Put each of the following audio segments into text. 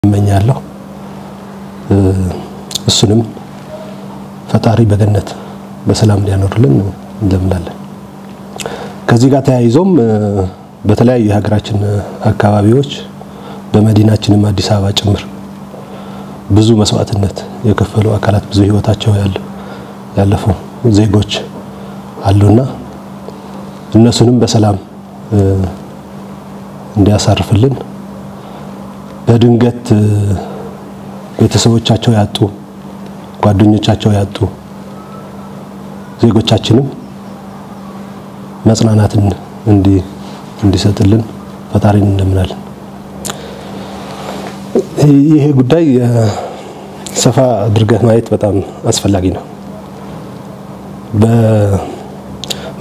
እመኛለሁ እሱንም ፈጣሪ በገነት በሰላም ሊያኖርልን እንደምናለን። ከዚህ ጋር ተያይዞም በተለያዩ የሀገራችን አካባቢዎች በመዲናችንም አዲስ አበባ ጭምር ብዙ መስዋዕትነት የከፈሉ አካላት ብዙ ህይወታቸው ያለፉ ዜጎች አሉና እነሱንም በሰላም እንዲያሳርፍልን በድንገት ቤተሰቦቻቸው ያጡ ጓደኞቻቸው ያጡ ዜጎቻችንም መጽናናትን እንዲሰጥልን ፈጣሪን እንደምናለን። ይሄ ጉዳይ ሰፋ አድርገህ ማየት በጣም አስፈላጊ ነው።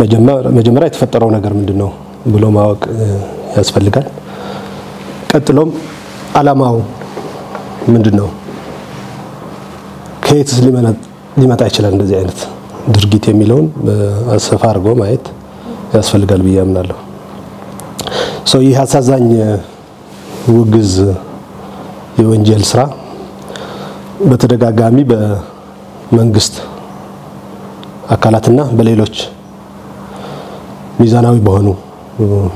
በመጀመሪያ የተፈጠረው ነገር ምንድነው ብሎ ማወቅ ያስፈልጋል። ቀጥሎም ዓላማው ምንድነው? ከየትስ ሊመጣ ይችላል እንደዚህ አይነት ድርጊት የሚለውን ሰፋ አድርጎ ማየት ያስፈልጋል ብዬ አምናለሁ። ይህ አሳዛኝ ውግዝ የወንጀል ስራ በተደጋጋሚ በመንግስት አካላትና በሌሎች ሚዛናዊ በሆኑ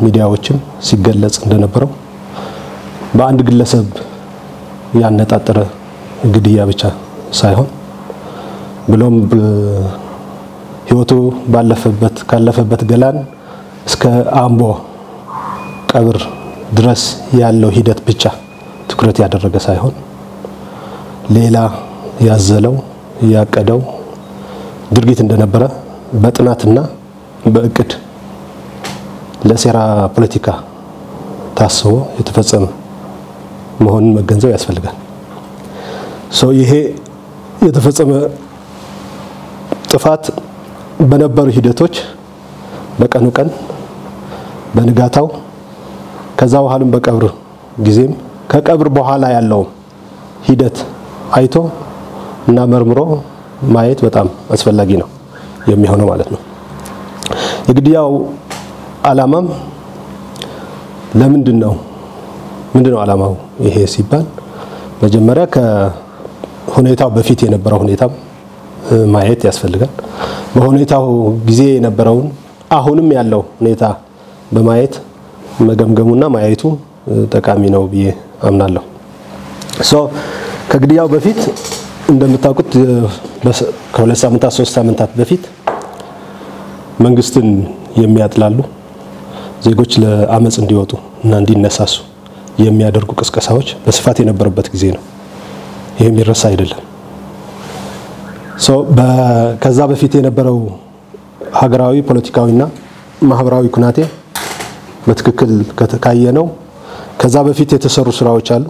ሚዲያዎችም ሲገለጽ እንደነበረው በአንድ ግለሰብ ያነጣጠረ ግድያ ብቻ ሳይሆን ብሎም ህይወቱ ካለፈበት ገላን እስከ አምቦ ቀብር ድረስ ያለው ሂደት ብቻ ትኩረት ያደረገ ሳይሆን ሌላ ያዘለው ያቀደው ድርጊት እንደነበረ በጥናትና በእቅድ ለሴራ ፖለቲካ ታስቦ የተፈጸመ መሆኑን መገንዘብ ያስፈልጋል። ይሄ የተፈጸመ ጥፋት በነበሩ ሂደቶች በቀኑ ቀን በንጋታው ከዛ በኋላም በቀብር ጊዜም ከቀብር በኋላ ያለው ሂደት አይቶ እና መርምሮ ማየት በጣም አስፈላጊ ነው የሚሆነው ማለት ነው። የግድያው ዓላማም ምንድነው ዓላማው? ይሄ ሲባል መጀመሪያ ከሁኔታው በፊት የነበረው ሁኔታ ማየት ያስፈልጋል። በሁኔታው ጊዜ የነበረውን አሁንም ያለው ሁኔታ በማየት መገምገሙና ማየቱ ጠቃሚ ነው ብዬ አምናለሁ። ከግድያው በፊት እንደምታውቁት ከሁለት ሳምንታት 3 ሳምንታት በፊት መንግስትን የሚያጥላሉ ዜጎች ለአመጽ እንዲወጡ እና እንዲነሳሱ የሚያደርጉ ቅስቀሳዎች በስፋት የነበረበት ጊዜ ነው። ይሄ የሚረሳ አይደለም። ከዛ በፊት የነበረው ሀገራዊ ፖለቲካዊና ማህበራዊ ኩናቴ በትክክል ካየነው ከዛ በፊት የተሰሩ ስራዎች አሉ።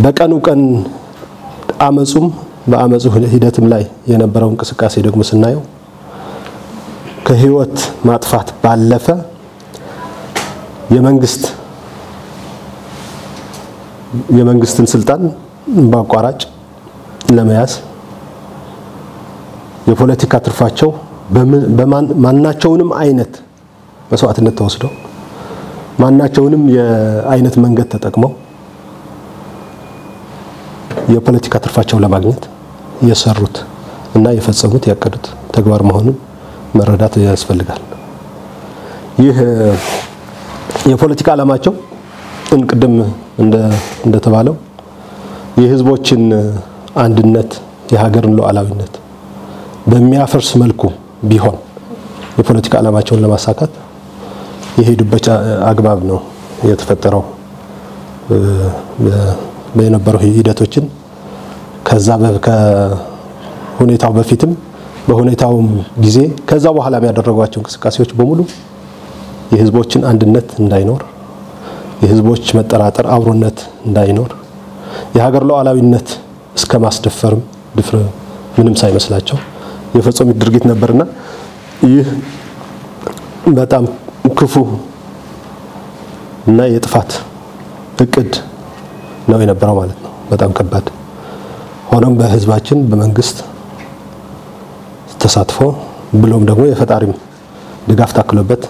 በቀኑ ቀን በአመጹ ሂደትም ላይ የነበረው እንቅስቃሴ ደግሞ ስናየው ከህይወት ማጥፋት ባለፈ የመንግስትን ስልጣን በአቋራጭ ለመያዝ የፖለቲካ ትርፋቸው በማናቸውንም አይነት መስዋዕትነት ተወስደው ማናቸውንም የአይነት መንገድ ተጠቅመው የፖለቲካ ትርፋቸው ለማግኘት የሰሩት እና የፈጸሙት ያቀዱት ተግባር መሆኑን መረዳት ያስፈልጋል። ይህ የፖለቲካ ዓላማቸው እንቅድም እንደተባለው የህዝቦችን አንድነት የሀገርን ሉዓላዊነት በሚያፈርስ መልኩ ቢሆን የፖለቲካ ዓላማቸውን ለማሳካት የሄዱበት አግባብ ነው የተፈጠረው። በነበረው ሂደቶችን ከዛ ከሁኔታው በፊትም በሁኔታውም ጊዜ ከዛ በኋላ ያደረጓቸው እንቅስቃሴዎች በሙሉ የህዝቦችን አንድነት እንዳይኖር የህዝቦች መጠራጠር አብሮነት እንዳይኖር የሀገር ሉዓላዊነት እስከማስደፈርም ምንም ሳይመስላቸው የፈጸሙት ድርጊት ነበርና ይህ በጣም ክፉ እና የጥፋት እቅድ ነው የነበረው ማለት ነው። በጣም ከባድ ሆኖም በህዝባችን በመንግስት ተሳትፎ ብሎም ደግሞ የፈጣሪም ድጋፍ ታክሎበት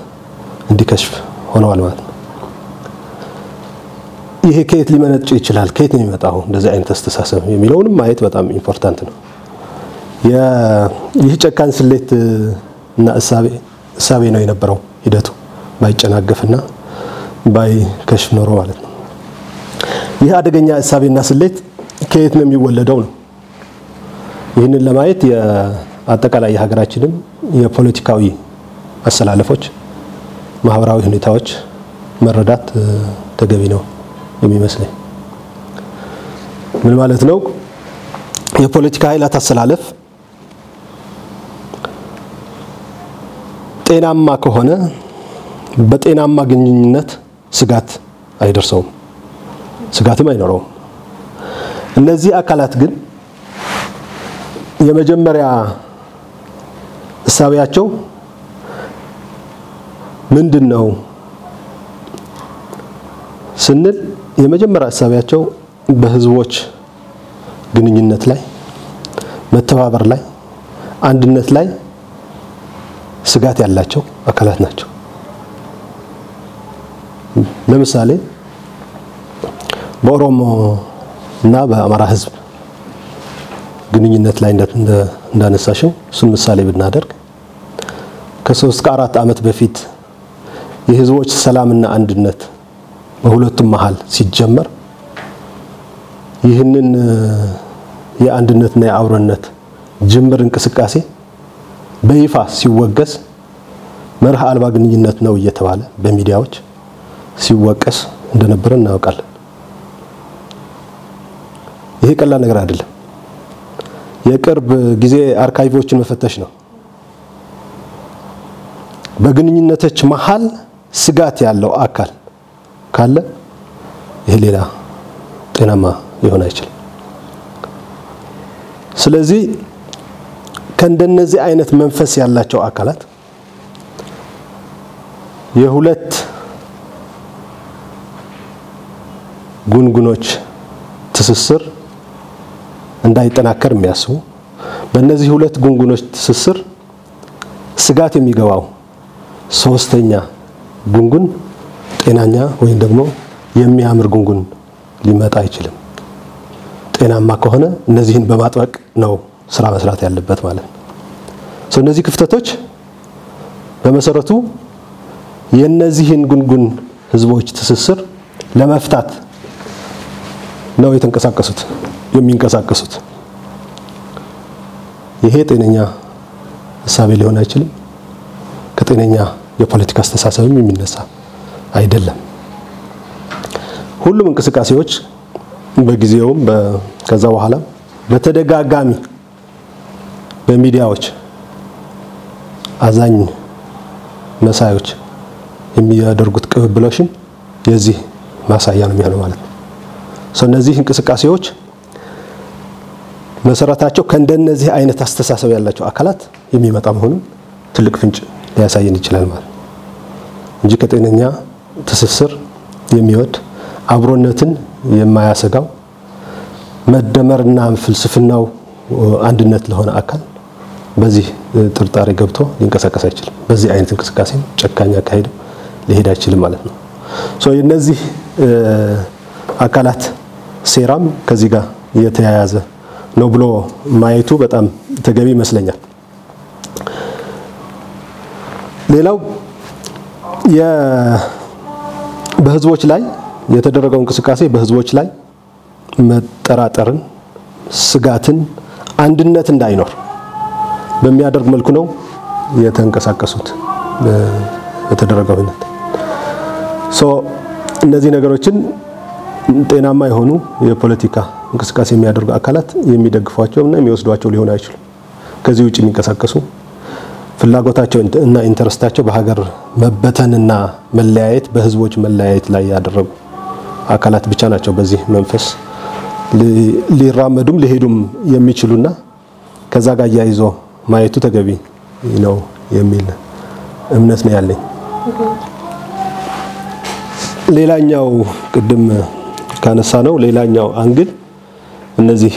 እንዲከሽፍ ሆነዋል ማለት ነው። ይሄ ከየት ሊመነጭ ይችላል ከየት ነው የሚመጣው እንደዚህ አይነት አስተሳሰብ የሚለውንም ማየት በጣም ኢምፖርታንት ነው ይህ ጨካኝ ስሌት እና እሳቤ ነው የነበረው ሂደቱ ባይጨናገፍና ባይከሽፍ ኖሮ ማለት ነው ይህ አደገኛ እሳቤና ስሌት ከየት ነው የሚወለደው ነው ይህንን ለማየት የአጠቃላይ የሀገራችንን የፖለቲካዊ አሰላለፎች ማህበራዊ ሁኔታዎች መረዳት ተገቢ ነው የሚመስለኝ ምን ማለት ነው የፖለቲካ ኃይላት አሰላለፍ ጤናማ ከሆነ በጤናማ ግንኙነት ስጋት አይደርሰውም ስጋትም አይኖረውም እነዚህ አካላት ግን የመጀመሪያ እሳቤያቸው ምንድነው ስንል የመጀመሪያ እሳቤያቸው በህዝቦች ግንኙነት ላይ መተባበር ላይ አንድነት ላይ ስጋት ያላቸው አካላት ናቸው ለምሳሌ በኦሮሞ እና በአማራ ህዝብ ግንኙነት ላይ እንዳነሳሽው እሱን ምሳሌ ብናደርግ ከ3 ከ4 አመት በፊት የህዝቦች ሰላምና አንድነት በሁለቱም መሃል ሲጀመር ይህንን የአንድነትና የአብሮነት ጅምር እንቅስቃሴ በይፋ ሲወገዝ መርህ አልባ ግንኙነት ነው እየተባለ በሚዲያዎች ሲወቀስ እንደነበረ እናውቃለን ይሄ ቀላል ነገር አይደለም የቅርብ ጊዜ አርካይቮችን መፈተሽ ነው በግንኙነቶች መሃል ስጋት ያለው አካል ካለ ይሄ ሌላ ጤናማ ሊሆን አይችልም ስለዚህ ከእንደነዚህ አይነት መንፈስ ያላቸው አካላት የሁለት ጉንጉኖች ትስስር እንዳይጠናከር የሚያስቡ በእነዚህ ሁለት ጉንጉኖች ትስስር ስጋት የሚገባው ሶስተኛ ጉንጉን ጤናኛ ወይ ደግሞ የሚያምር ጉንጉን ሊመጣ አይችልም ጤናማ ከሆነ እነዚህን በማጥበቅ ነው ስራ መስራት ያለበት ማለት ነው እነዚህ ክፍተቶች በመሰረቱ የነዚህን ጉንጉን ህዝቦች ትስስር ለመፍታት ነው የሚንቀሳቀሱት ይሄ ጤነኛ ሐሳብ ሊሆን አይችልም ከጤነኛ የፖለቲካ አስተሳሰብም የሚነሳ አይደለም ሁሉም እንቅስቃሴዎች በጊዜውም ከዛ በኋላ በተደጋጋሚ በሚዲያዎች አዛኝ መሳዮች የሚያደርጉት ቅብብሎሽም የዚህ ማሳያ ነው የሚሆነው ማለት ነው እነዚህ እንቅስቃሴዎች መሰረታቸው ከእንደነዚህ አይነት አስተሳሰብ ያላቸው አካላት የሚመጣ መሆኑን ትልቅ ፍንጭ ሊያሳየን ይችላል ማለት እንጂ ከጤነኛ ትስስር የሚወድ አብሮነትን የማያሰጋው መደመርና ፍልስፍናው አንድነት ለሆነ አካል በዚህ ጥርጣሬ ገብቶ ሊንቀሳቀስ አይችልም በዚህ አይነት እንቅስቃሴ ጨካኛ አካሄድ ሊሄድ አይችልም ማለት ነው የነዚህ አካላት ሴራም ከዚህ ጋር የተያያዘ ነው ብሎ ማየቱ በጣም ተገቢ ይመስለኛል ሌላው በህዝቦች ላይ የተደረገው እንቅስቃሴ በህዝቦች ላይ መጠራጠርን ስጋትን አንድነት እንዳይኖር በሚያደርግ መልኩ ነው የተንቀሳቀሱት በተደረገው አይነት እነዚህ ነገሮችን ጤናማ የሆኑ የፖለቲካ እንቅስቃሴ የሚያደርጉ አካላት የሚደግፏቸውና የሚወስዷቸው ሊሆን አይችልም ከዚህ ውጪ የሚንቀሳቀሱ ፍላጎታቸው እና ኢንተረስታቸው በሀገር መበተንና መለያየት በህዝቦች መለያየት ላይ ያደረጉ አካላት ብቻ ናቸው በዚህ መንፈስ ሊራመዱም ሊሄዱም የሚችሉና ከዛ ጋር ያይዞ ማየቱ ተገቢ ነው የሚል እምነት ነው ያለኝ ሌላኛው ቅድም ካነሳ ነው ሌላኛው አንግል እነዚህ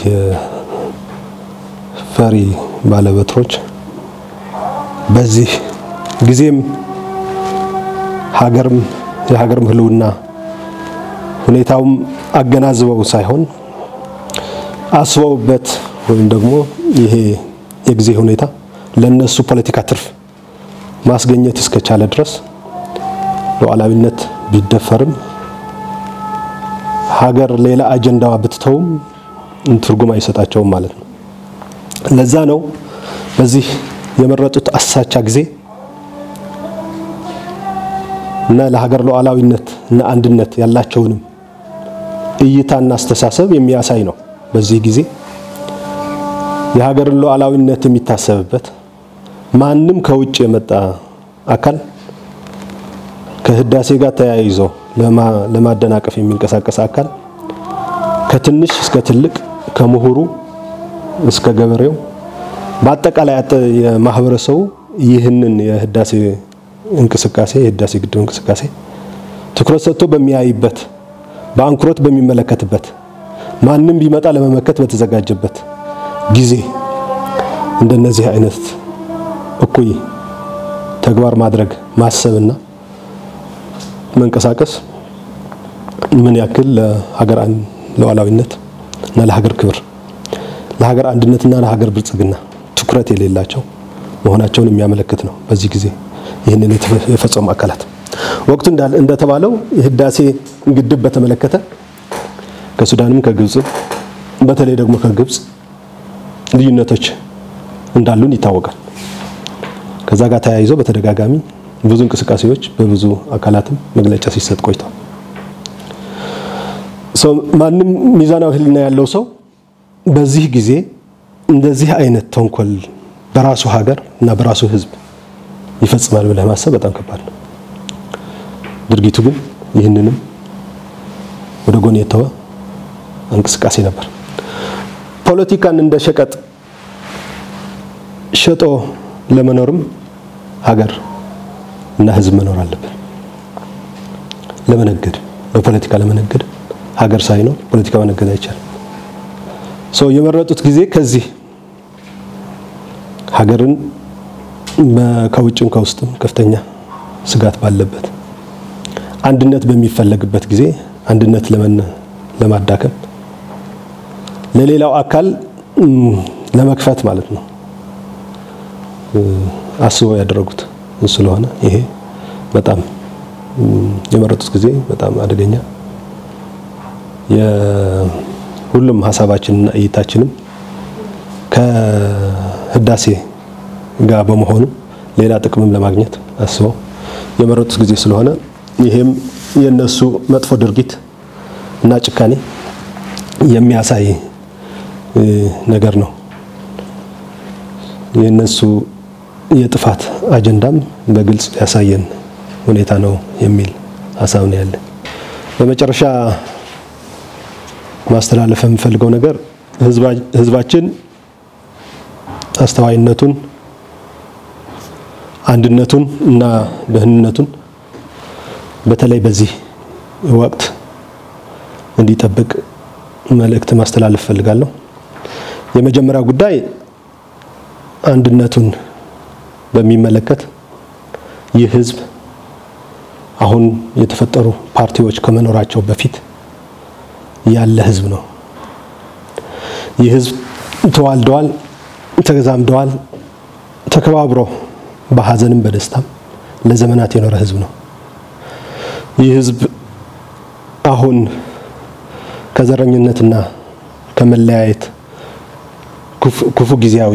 ፈሪ ባለበትሮች በዚህ ጊዜም የሀገርም ህልውና ሁኔታውም አገናዝበው ሳይሆን አስበውበት ወይም ደግሞ ይሄ የጊዜ ሁኔታ ለነሱ ፖለቲካ ትርፍ ማስገኘት እስከቻለ ድረስ ሉዓላዊነት ቢደፈርም ሀገር ሌላ አጀንዳዋ ብትተውም ትርጉም አይሰጣቸውም ማለት ነው። ለዛ ነው በዚህ የመረጡት አሳቻ ጊዜ እና ለሀገር ሉዓላዊነት እና አንድነት ያላቸውንም እይታና አስተሳሰብ የሚያሳይ ነው። በዚህ ጊዜ የሀገርን ሉዓላዊነት የሚታሰብበት ማንም ከውጭ የመጣ አካል ከህዳሴ ጋር ተያይዞ ለማደናቀፍ የሚንቀሳቀስ አካል ከትንሽ እስከ ትልቅ ከምሁሩ እስከ ገበሬው በአጠቃላይ የማህበረሰቡ ይህንን የህዳሴ እንቅስቃሴ የህዳሴ ግድብ እንቅስቃሴ ትኩረት ሰጥቶ በሚያይበት በአንክሮት በሚመለከትበት ማንም ቢመጣ ለመመከት በተዘጋጀበት ጊዜ እንደነዚህ አይነት እኩይ ተግባር ማድረግ ማሰብና መንቀሳቀስ ምን ያክል ለሀገር ሉዓላዊነት እና ለሀገር ክብር ለሀገር አንድነትና ለሀገር ብልጽግና ትኩረት የሌላቸው መሆናቸውን የሚያመለክት ነው። በዚህ ጊዜ ይህንን የፈጸሙ አካላት ወቅቱ እንደተባለው የህዳሴ ግድብ በተመለከተ ከሱዳንም ከግብጽ በተለይ ደግሞ ከግብጽ ልዩነቶች እንዳሉን ይታወቃል። ከዛ ጋር ተያይዞ በተደጋጋሚ ብዙ እንቅስቃሴዎች በብዙ አካላትም መግለጫ ሲሰጥ ቆይቷል። ማንም ሚዛናዊ ህሊና ያለው ሰው በዚህ ጊዜ እንደዚህ አይነት ተንኮል በራሱ ሀገር እና በራሱ ህዝብ ይፈጽማል ብለህ ማሰብ በጣም ከባድ ነው። ድርጊቱ ግን ይህንንም ወደ ጎን የተወ እንቅስቃሴ ነበር። ፖለቲካን እንደ ሸቀጥ ሸጦ ለመኖርም ሀገር እና ህዝብ መኖር አለበት። ለመነገድ በፖለቲካ ለመነገድ ሀገር ሳይኖር ፖለቲካ መነገድ አይቻልም። የመረጡት ጊዜ ከዚህ ሀገርን ከውጭም ከውስጥም ከፍተኛ ስጋት ባለበት አንድነት በሚፈለግበት ጊዜ አንድነት ለማዳከም ለሌላው አካል ለመክፈት ማለት ነው አስበው ያደረጉት ስለሆነ ይሄ በጣም የመረጡት ጊዜ በጣም አደገኛ የሁሉም ሐሳባችንና እይታችንም ከህዳሴ ጋር በመሆኑ ሌላ ጥቅምም ለማግኘት አስበው የመረጡት ጊዜ ስለሆነ ይሄም የነሱ መጥፎ ድርጊት እና ጭካኔ የሚያሳይ ነገር ነው። የነሱ የጥፋት አጀንዳም በግልጽ ያሳየን ሁኔታ ነው የሚል ሐሳብ ነው ያለ። በመጨረሻ ማስተላለፍ የምፈልገው ነገር ህዝባችን አስተዋይነቱን አንድነቱን እና ደህንነቱን በተለይ በዚህ ወቅት እንዲጠብቅ መልእክት ማስተላለፍ ፈልጋለሁ። የመጀመሪያው ጉዳይ አንድነቱን በሚመለከት ይህ ህዝብ አሁን የተፈጠሩ ፓርቲዎች ከመኖራቸው በፊት ያለ ህዝብ ነው። ይህ ህዝብ ተዋልደዋል፣ ተገዛምደዋል፣ ተከባብሮ በሐዘንም በደስታም ለዘመናት የኖረ ህዝብ ነው። ይህ ህዝብ አሁን ከዘረኝነትና ከመለያየት ክፉ ጊዜያዊ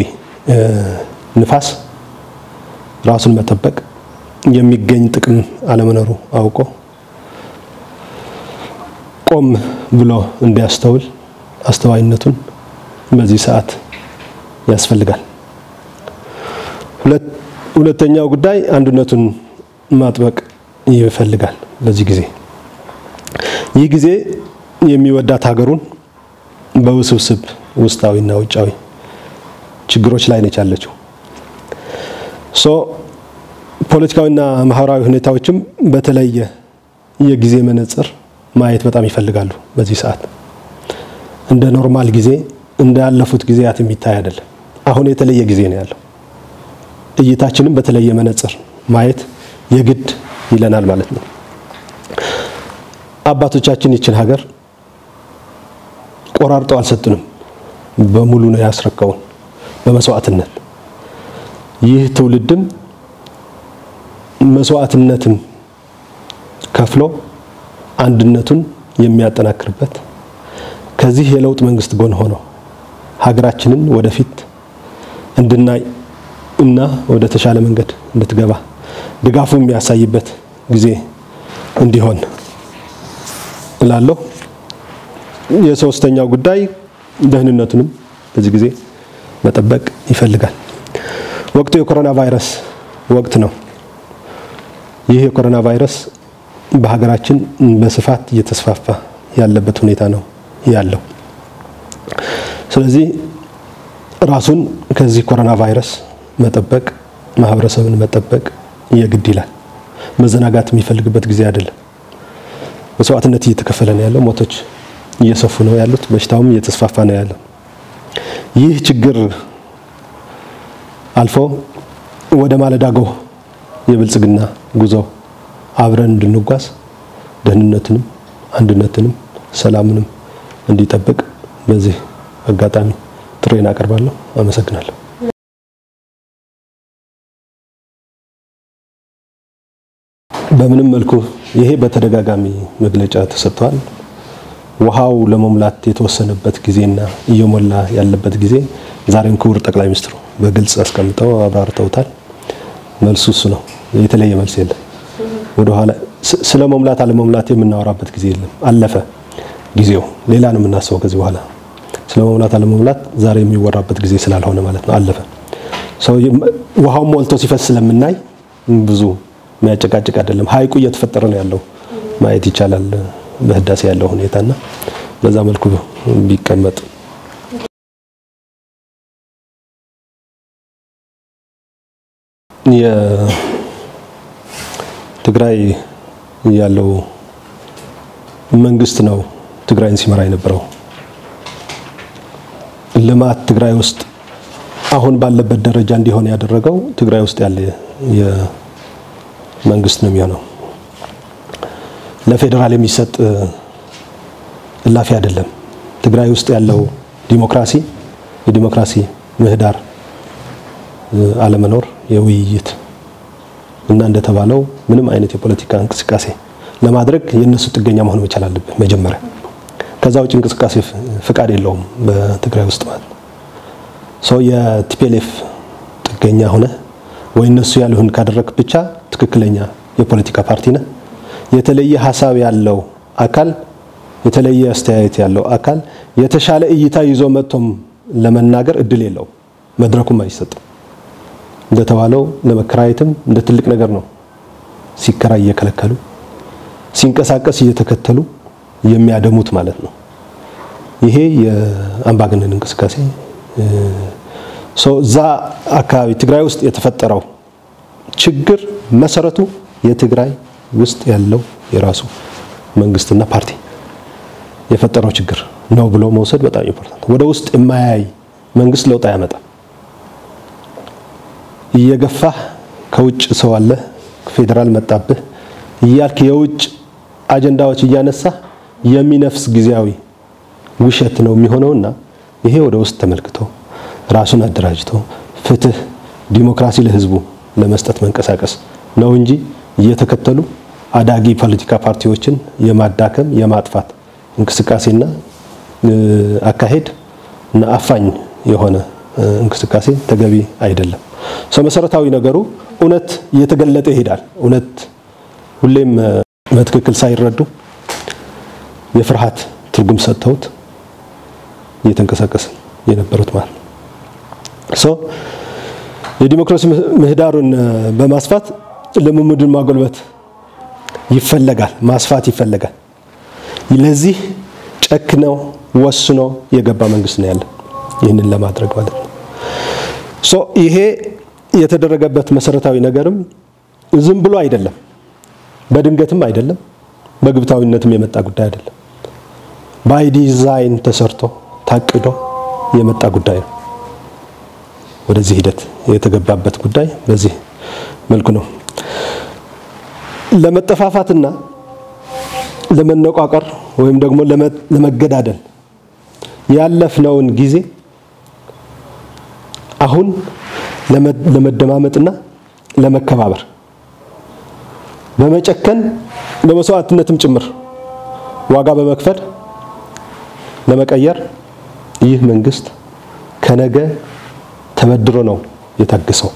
ንፋስ ራሱን መጠበቅ የሚገኝ ጥቅም አለመኖሩ አውቆ ቆም ብሎ እንዲያስተውል አስተዋይነቱን በዚህ ሰዓት ያስፈልጋል። ሁለተኛው ጉዳይ አንድነቱን ማጥበቅ ይፈልጋል። በዚህ ጊዜ ይህ ጊዜ የሚወዳት ሀገሩን በውስብስብ ውስጣዊና ውጫዊ ችግሮች ላይ ነች ያለችው። ፖለቲካዊና ማህበራዊ ሁኔታዎችም በተለየ የጊዜ መነጽር ማየት በጣም ይፈልጋሉ። በዚህ ሰዓት እንደ ኖርማል ጊዜ እንዳለፉት ጊዜያት የሚታይ አይደለም። አሁን የተለየ ጊዜ ነው ያለው። እይታችንም በተለየ መነጽር ማየት የግድ ይለናል ማለት ነው። አባቶቻችን ይችን ሀገር ቆራርጠው አልሰጡንም በሙሉ ነው ያስረከውን በመስዋዕትነት ይህ ትውልድም መስዋዕትነትን ከፍሎ አንድነቱን የሚያጠናክርበት ከዚህ የለውጥ መንግስት ጎን ሆኖ ሀገራችንን ወደፊት እንድናይ እና ወደ ተሻለ መንገድ እንድትገባ ድጋፉ የሚያሳይበት ጊዜ እንዲሆን እላለሁ። የሶስተኛው ጉዳይ ደህንነቱንም በዚህ ጊዜ መጠበቅ ይፈልጋል። ወቅቱ የኮሮና ቫይረስ ወቅት ነው። ይህ የኮሮና ቫይረስ በሀገራችን በስፋት እየተስፋፋ ያለበት ሁኔታ ነው ያለው። ስለዚህ ራሱን ከዚህ ኮሮና ቫይረስ መጠበቅ ማህበረሰብን መጠበቅ የግድ ይላል። መዘናጋት የሚፈልግበት ጊዜ አይደለም። መስዋዕትነት እየተከፈለ ነው ያለው፣ ሞቶች እየሰፉ ነው ያሉት፣ በሽታውም እየተስፋፋ ነው ያለው። ይህ ችግር አልፎ ወደ ማለዳጎ የብልጽግና ጉዞ አብረን እንድንጓዝ ደህንነትንም አንድነትንም ሰላምንም እንዲጠብቅ በዚህ አጋጣሚ ጥሬን አቀርባለሁ። አመሰግናለሁ። በምንም መልኩ ይሄ በተደጋጋሚ መግለጫ ተሰጥቷል። ውሃው ለመሙላት የተወሰነበት ጊዜና እየሞላ ያለበት ጊዜ ዛሬም ክቡር ጠቅላይ ሚኒስትሩ በግልጽ አስቀምጠው አብራርተውታል። መልሱ እሱ ነው። የተለየ መልስ የለም። ወደ ኋላ ስለ መሙላት አለ መሙላት የምናወራበት ጊዜ የለም። አለፈ ጊዜው። ሌላ ነው የምናስበው ከዚህ በኋላ ስለ መሙላት አለ መሙላት ዛሬ የሚወራበት ጊዜ ስላልሆነ ማለት ነው። አለፈ። ውሃው ሞልቶ ሲፈስ ስለምናይ ብዙ የሚያጨቃጭቅ አይደለም። ሀይቁ እየተፈጠረ ነው ያለው ማየት ይቻላል በህዳሴ ያለው ሁኔታና በዛ መልኩ ቢቀመጥ የትግራይ ያለው መንግስት ነው ትግራይን ሲመራ የነበረው። ልማት ትግራይ ውስጥ አሁን ባለበት ደረጃ እንዲሆን ያደረገው ትግራይ ውስጥ ያለ የመንግስት ነው የሚሆነው። ለፌደራል የሚሰጥ እላፊ አይደለም። ትግራይ ውስጥ ያለው ዲሞክራሲ የዲሞክራሲ ምህዳር አለመኖር የውይይት እና እንደተባለው ምንም አይነት የፖለቲካ እንቅስቃሴ ለማድረግ የነሱ ጥገኛ መሆን መቻል አለበት መጀመሪያ። ከዛ ውጭ እንቅስቃሴ ፍቃድ የለውም በትግራይ ውስጥ ማለት ነው። የቲፒኤልኤፍ ጥገኛ ሆነ ወይ እነሱ ያሉህን ካደረክ ብቻ ትክክለኛ የፖለቲካ ፓርቲ ነህ። የተለየ ሐሳብ ያለው አካል የተለየ አስተያየት ያለው አካል የተሻለ እይታ ይዞ መጥቶም ለመናገር እድል የለው፣ መድረኩም አይሰጥም። እንደተባለው ለመከራየትም እንደ ትልቅ ነገር ነው ሲከራይ እየከለከሉ ሲንቀሳቀስ እየተከተሉ የሚያደሙት ማለት ነው። ይሄ የአምባገነን እንቅስቃሴ ዛ አካባቢ ትግራይ ውስጥ የተፈጠረው ችግር መሰረቱ የትግራይ ውስጥ ያለው የራሱ መንግስትና ፓርቲ የፈጠረው ችግር ነው ብሎ መውሰድ በጣም ኢምፖርታንት። ወደ ውስጥ የማያይ መንግስት ለውጥ ያመጣ እየገፋህ ከውጭ ሰው አለ ፌደራል መጣብህ እያልክ የውጭ አጀንዳዎች እያነሳ የሚነፍስ ጊዜያዊ ውሸት ነው የሚሆነውና ይሄ ወደ ውስጥ ተመልክቶ ራሱን አደራጅቶ ፍትህ ዲሞክራሲ ለህዝቡ ለመስጠት መንቀሳቀስ ነው እንጂ እየተከተሉ አዳጊ ፖለቲካ ፓርቲዎችን የማዳከም የማጥፋት እንቅስቃሴና አካሄድ እና አፋኝ የሆነ እንቅስቃሴ ተገቢ አይደለም። መሰረታዊ ነገሩ እውነት እየተገለጠ ይሄዳል። እውነት ሁሌም በትክክል ሳይረዱ የፍርሃት ትርጉም ሰጥተውት እየተንቀሳቀሱ የነበሩት ማለት ነው። የዲሞክራሲ ምህዳሩን በማስፋት ልምምድን ማጎልበት ይፈልጋል፣ ማስፋት ይፈልጋል። ለዚህ ጨክነው ወስኖ የገባ መንግስት ነው ያለ ይህንን ለማድረግ ማለት ነው። ይሄ የተደረገበት መሰረታዊ ነገርም ዝም ብሎ አይደለም፣ በድንገትም አይደለም፣ በግብታዊነትም የመጣ ጉዳይ አይደለም። ባይ ዲዛይን ተሰርቶ ታቅዶ የመጣ ጉዳይ ነው። ወደዚህ ሂደት የተገባበት ጉዳይ በዚህ መልኩ ነው። ለመጠፋፋትና ለመነቋቀር ወይም ደግሞ ለመገዳደል ያለፍነውን ጊዜ አሁን ለመደማመጥና ለመከባበር በመጨከን በመስዋዕትነትም ጭምር ዋጋ በመክፈል ለመቀየር ይህ መንግስት ከነገ ተበድሮ ነው የታገሰው።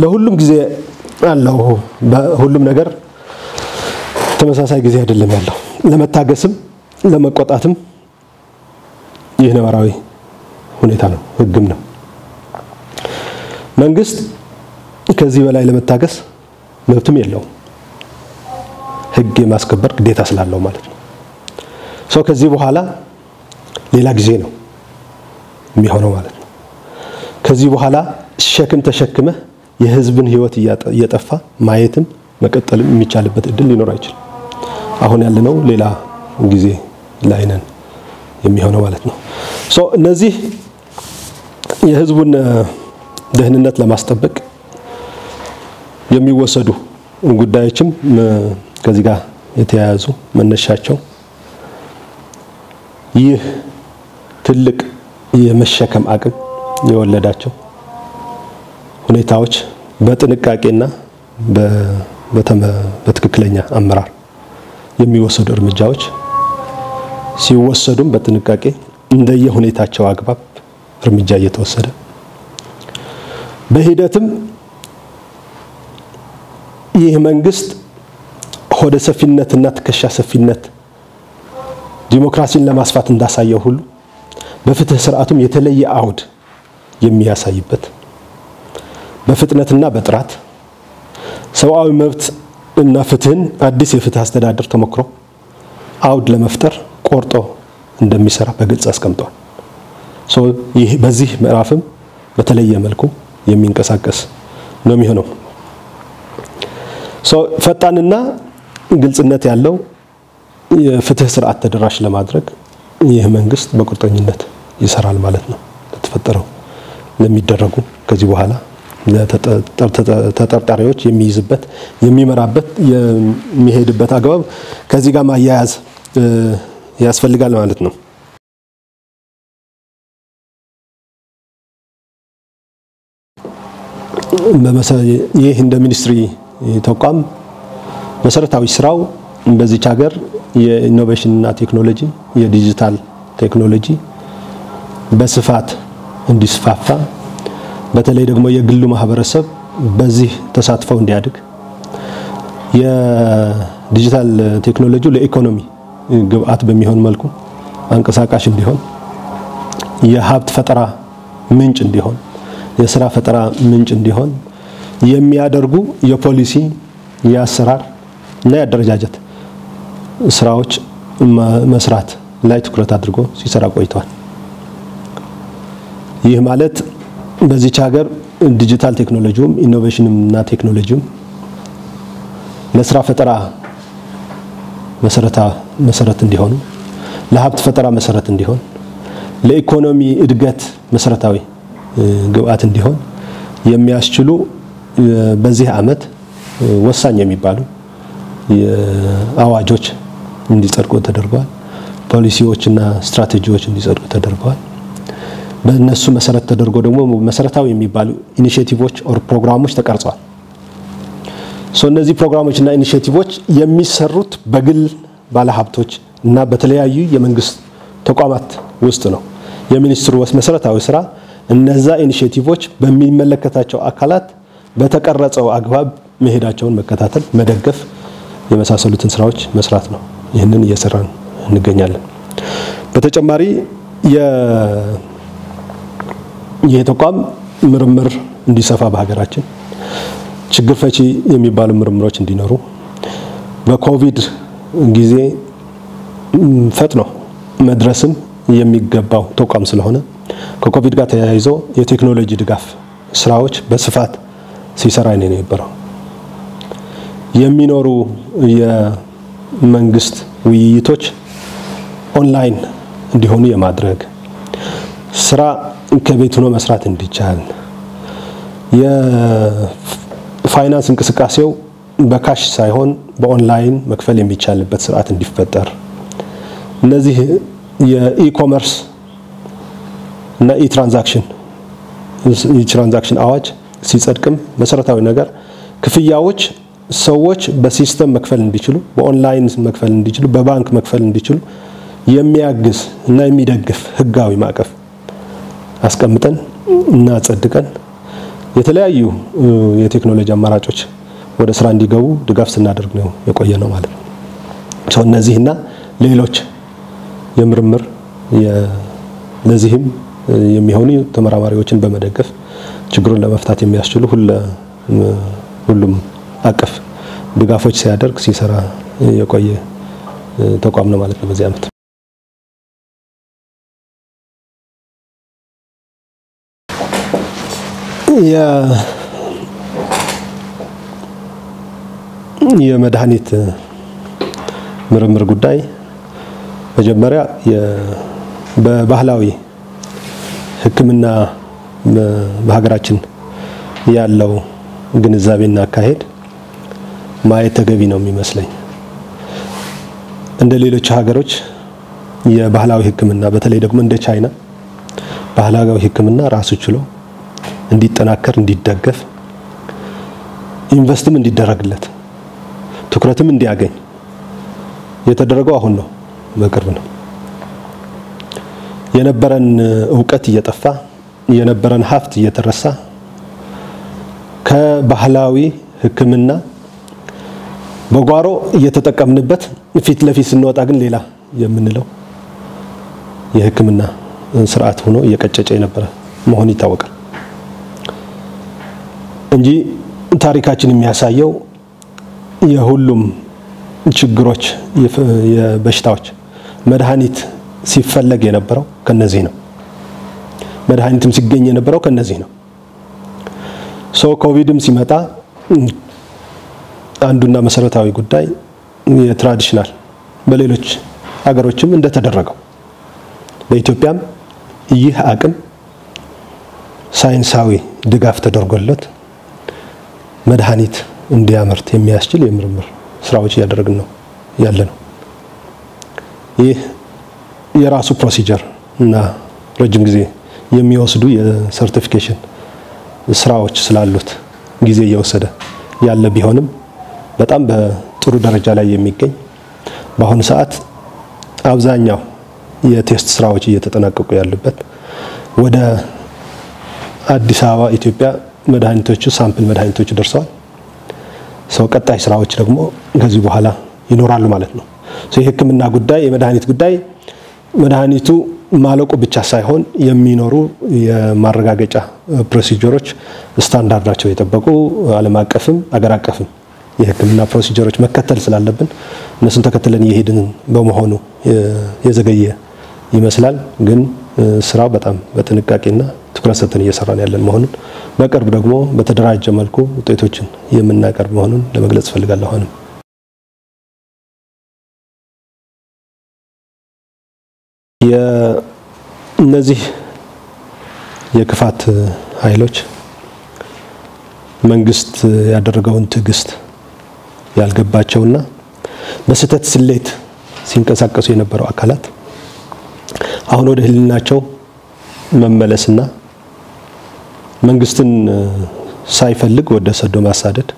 ለሁሉም ጊዜ አለው። በሁሉም ነገር ተመሳሳይ ጊዜ አይደለም ያለው። ለመታገስም ለመቆጣትም ይህ ነባራዊ ሁኔታ ነው፣ ህግም ነው። መንግስት ከዚህ በላይ ለመታገስ መብትም የለውም፣ ህግ የማስከበር ግዴታ ስላለው ማለት ነው። ከዚህ በኋላ ሌላ ጊዜ ነው የሚሆነው ማለት ነው። ከዚህ በኋላ ሸክም ተሸክመ የህዝብን ህይወት እየጠፋ ማየትም መቀጠልም የሚቻልበት እድል ሊኖር አይችልም። አሁን ያለነው ሌላ ጊዜ ላይ ነን የሚሆነው ማለት ነው። እነዚህ የህዝቡን ደህንነት ለማስጠበቅ የሚወሰዱ ጉዳዮችም ከዚህ ጋር የተያያዙ መነሻቸው ይህ ትልቅ የመሸከም አቅም የወለዳቸው ሁኔታዎች በጥንቃቄና በትክክለኛ አመራር የሚወሰዱ እርምጃዎች ሲወሰዱም በጥንቃቄ እንደየሁኔታቸው አግባብ እርምጃ እየተወሰደ በሂደትም ይህ መንግስት ሆደ ሰፊነትና ትከሻ ሰፊነት ዲሞክራሲን ለማስፋት እንዳሳየው ሁሉ በፍትህ ስርዓቱም የተለየ አውድ የሚያሳይበት በፍጥነትና በጥራት ሰብአዊ መብት እና ፍትህን አዲስ የፍትህ አስተዳደር ተሞክሮ አውድ ለመፍጠር ቆርጦ እንደሚሰራ በግልጽ አስቀምጧል። ይህ በዚህ ምዕራፍም በተለየ መልኩ የሚንቀሳቀስ ነው የሚሆነው። ፈጣንና ግልጽነት ያለው የፍትህ ስርዓት ተደራሽ ለማድረግ ይህ መንግስት በቁርጠኝነት ይሰራል ማለት ነው። ተፈጠረው ለሚደረጉ ከዚህ በኋላ ተጠርጣሪዎች የሚይዝበት የሚመራበት የሚሄድበት አግባብ ከዚህ ጋር ማያያዝ ያስፈልጋል ማለት ነው። ይህ እንደ ሚኒስትሪ ተቋም መሰረታዊ ስራው በዚች ሀገር የኢኖቬሽን እና ቴክኖሎጂ የዲጂታል ቴክኖሎጂ በስፋት እንዲስፋፋ በተለይ ደግሞ የግሉ ማህበረሰብ በዚህ ተሳትፈው እንዲያድግ የዲጂታል ቴክኖሎጂ ለኢኮኖሚ ግብአት በሚሆን መልኩ አንቀሳቃሽ እንዲሆን የሀብት ፈጠራ ምንጭ እንዲሆን የሥራ ፈጠራ ምንጭ እንዲሆን የሚያደርጉ የፖሊሲ የአሰራር እና የአደረጃጀት ስራዎች መስራት ላይ ትኩረት አድርጎ ሲሰራ ቆይቷል። ይህ ማለት በዚህ ሀገር ዲጂታል ቴክኖሎጂውም ኢኖቬሽንም እና ቴክኖሎጂውም ለሥራ ፈጠራ መሰረት እንዲሆኑ ለሀብት ፈጠራ መሰረት እንዲሆን ለኢኮኖሚ እድገት መሰረታዊ ግብአት እንዲሆን የሚያስችሉ በዚህ አመት ወሳኝ የሚባሉ አዋጆች እንዲጸድቁ ተደርጓል። ፖሊሲዎችና ስትራቴጂዎች እንዲጸድቁ ተደርጓል። በእነሱ መሰረት ተደርጎ ደግሞ መሰረታዊ የሚባሉ ኢኒሺዬቲቮች ኦር ፕሮግራሞች ተቀርጸዋል። እነዚህ ፕሮግራሞችና ኢኒሺዬቲቮች የሚሰሩት በግል ባለሀብቶች እና በተለያዩ የመንግስት ተቋማት ውስጥ ነው። የሚኒስትሩ መሰረታዊ ስራ እነዛ ኢኒሺዬቲቮች በሚመለከታቸው አካላት በተቀረጸው አግባብ መሄዳቸውን መከታተል፣ መደገፍ የመሳሰሉትን ስራዎች መስራት ነው። ይህንን እየሰራን እንገኛለን። በተጨማሪ የተቋም ምርምር እንዲሰፋ በሀገራችን ችግር ፈቺ የሚባሉ ምርምሮች እንዲኖሩ በኮቪድ ጊዜ ፈጥኖ መድረስም የሚገባው ተቋም ስለሆነ ከኮቪድ ጋር ተያይዞ የቴክኖሎጂ ድጋፍ ስራዎች በስፋት ሲሰራ ነው የነበረው። የሚኖሩ የመንግስት ውይይቶች ኦንላይን እንዲሆኑ የማድረግ ስራ ከቤት ሆኖ መስራት እንዲቻል ፋይናንስ እንቅስቃሴው በካሽ ሳይሆን በኦንላይን መክፈል የሚቻልበት ስርዓት እንዲፈጠር እነዚህ የኢኮመርስ እና ኢትራንዛክሽን አዋጅ ሲጸድቅም መሰረታዊ ነገር ክፍያዎች ሰዎች በሲስተም መክፈል እንዲችሉ በኦንላይን መክፈል እንዲችሉ በባንክ መክፈል እንዲችሉ የሚያግዝ እና የሚደግፍ ህጋዊ ማዕቀፍ አስቀምጠን እና ጸድቀን የተለያዩ የቴክኖሎጂ አማራጮች ወደ ስራ እንዲገቡ ድጋፍ ስናደርግ ነው የቆየነው ማለት ነው። እነዚህና ሌሎች የምርምር ለዚህም የሚሆኑ ተመራማሪዎችን በመደገፍ ችግሩን ለመፍታት የሚያስችሉ ሁሉም አቀፍ ድጋፎች ሲያደርግ ሲሰራ የቆየ ተቋም ነው ማለት ነው። በዚህ ዓመት የመድኃኒት ምርምር ጉዳይ መጀመሪያ በባህላዊ ሕክምና በሀገራችን ያለው ግንዛቤና አካሄድ ማየት ተገቢ ነው የሚመስለኝ። እንደ ሌሎች ሀገሮች የባህላዊ ሕክምና በተለይ ደግሞ እንደ ቻይና ባህላዊ ሕክምና ራሱ ችሎ እንዲጠናከር እንዲደገፍ ኢንቨስትም እንዲደረግለት ትኩረትም እንዲያገኝ የተደረገው አሁን ነው፣ በቅርብ ነው። የነበረን ዕውቀት እየጠፋ የነበረን ሀብት እየተረሳ ከባህላዊ ሕክምና በጓሮ እየተጠቀምንበት ፊት ለፊት ስንወጣ ግን ሌላ የምንለው የሕክምና ስርዓት ሆኖ እየቀጨጨ የነበረ መሆኑ ይታወቃል እንጂ ታሪካችን የሚያሳየው የሁሉም ችግሮች የበሽታዎች መድኃኒት ሲፈለግ የነበረው ከነዚህ ነው። መድኃኒትም ሲገኝ የነበረው ከነዚህ ነው። ኮቪድም ሲመጣ አንዱና መሰረታዊ ጉዳይ የትራዲሽናል በሌሎች ሀገሮችም እንደተደረገው በኢትዮጵያም ይህ አቅም ሳይንሳዊ ድጋፍ ተደርጎለት መድኃኒት እንዲያመርት የሚያስችል የምርምር ስራዎች እያደረግን ነው ያለነው። ይህ የራሱ ፕሮሲጀር እና ረጅም ጊዜ የሚወስዱ የሰርቲፊኬሽን ስራዎች ስላሉት ጊዜ እየወሰደ ያለ ቢሆንም በጣም በጥሩ ደረጃ ላይ የሚገኝ በአሁኑ ሰዓት አብዛኛው የቴስት ስራዎች እየተጠናቀቁ ያሉበት ወደ አዲስ አበባ ኢትዮጵያ መድኃኒቶቹ ሳምፕል መድኃኒቶቹ ደርሰዋል። ቀጣይ ስራዎች ደግሞ ከዚህ በኋላ ይኖራሉ ማለት ነው። የሕክምና ጉዳይ የመድኃኒት ጉዳይ መድኃኒቱ ማለቁ ብቻ ሳይሆን የሚኖሩ የማረጋገጫ ፕሮሲጀሮች ስታንዳርዳቸው የጠበቁ ዓለም አቀፍም አገር አቀፍም የሕክምና ፕሮሲጀሮች መከተል ስላለብን እነሱን ተከትለን እየሄድን በመሆኑ የዘገየ ይመስላል። ግን ስራው በጣም በጥንቃቄና ትኩረት ሰጥተን እየሰራን ያለን መሆኑን በቅርብ ደግሞ በተደራጀ መልኩ ውጤቶችን የምናቀርብ መሆኑን ለመግለጽ ፈልጋለሁ። አሁንም እነዚህ የክፋት ኃይሎች መንግስት ያደረገውን ትዕግስት ያልገባቸውና በስህተት ስሌት ሲንቀሳቀሱ የነበረው አካላት አሁን ወደ ህሊናቸው መመለስና መንግስትን ሳይፈልግ ወደ ሰዶ ማሳደድ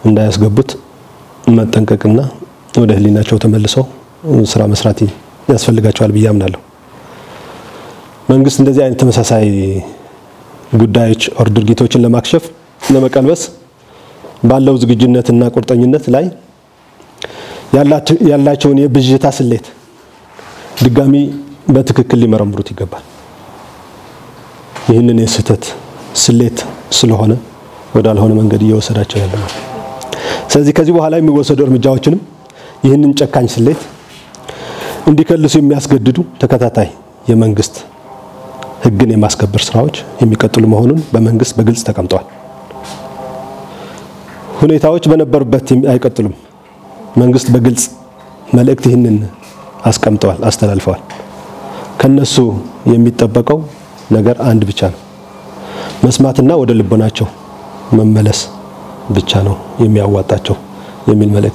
እንዳያስገቡት መጠንቀቅና ወደ ህሊናቸው ተመልሰው ስራ መስራት ያስፈልጋቸዋል ብዬ አምናለሁ። መንግስት እንደዚህ አይነት ተመሳሳይ ጉዳዮች ኦር ድርጊቶችን ለማክሸፍ ለመቀልበስ ባለው ዝግጁነትና ቁርጠኝነት ላይ ያላቸውን የብዥታ ስሌት ድጋሚ በትክክል ሊመረምሩት ይገባል። ይህንን የስህተት ስሌት ስለሆነ ወዳልሆነ መንገድ እየወሰዳቸው ያለው። ስለዚህ ከዚህ በኋላ የሚወሰዱ እርምጃዎችንም ይህንን ጨካኝ ስሌት እንዲከልሱ የሚያስገድዱ ተከታታይ የመንግስት ህግን የማስከበር ስራዎች የሚቀጥሉ መሆኑን በመንግስት በግልጽ ተቀምጧል። ሁኔታዎች በነበሩበት አይቀጥሉም። መንግስት በግልጽ መልእክት ይህንን አስቀምጠዋል፣ አስተላልፈዋል። ከነሱ የሚጠበቀው ነገር አንድ ብቻ ነው፣ መስማትና ወደ ልቦናቸው መመለስ ብቻ ነው የሚያዋጣቸው የሚል መልእክት